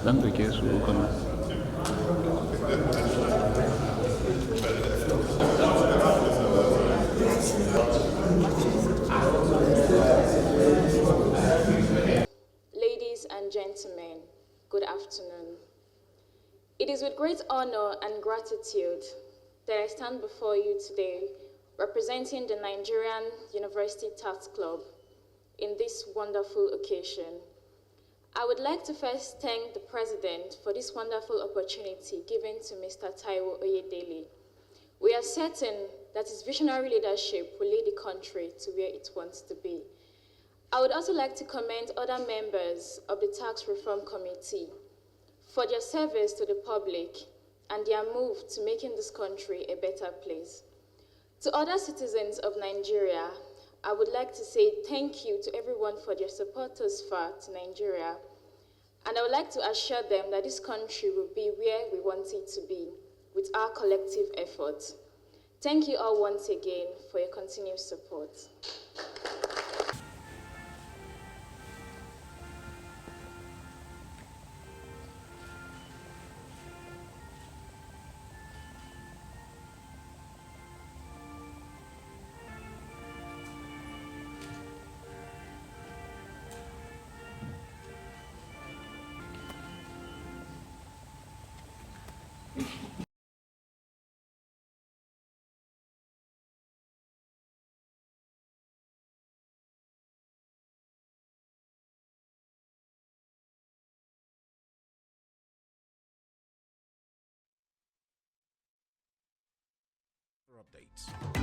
Zan ɗauke su uku nan. Ladies and gentlemen, good afternoon. It is with great honor and gratitude that I stand before you today representing the Nigerian University Tax Club in this wonderful occasion. I would like to first thank the President for this wonderful opportunity given to Mr. Taiwo Oyedele. We are certain that his visionary leadership will lead the country to where it wants to be. I would also like to commend other members of the Tax Reform Committee for their service to the public and their move to making this country a better place. To other citizens of Nigeria, I would like to say thank you to everyone for their support thus far to Nigeria. And I would like to assure them that this country will be where we want it to be with our collective effort. Thank you all once again for your continued support. Updates.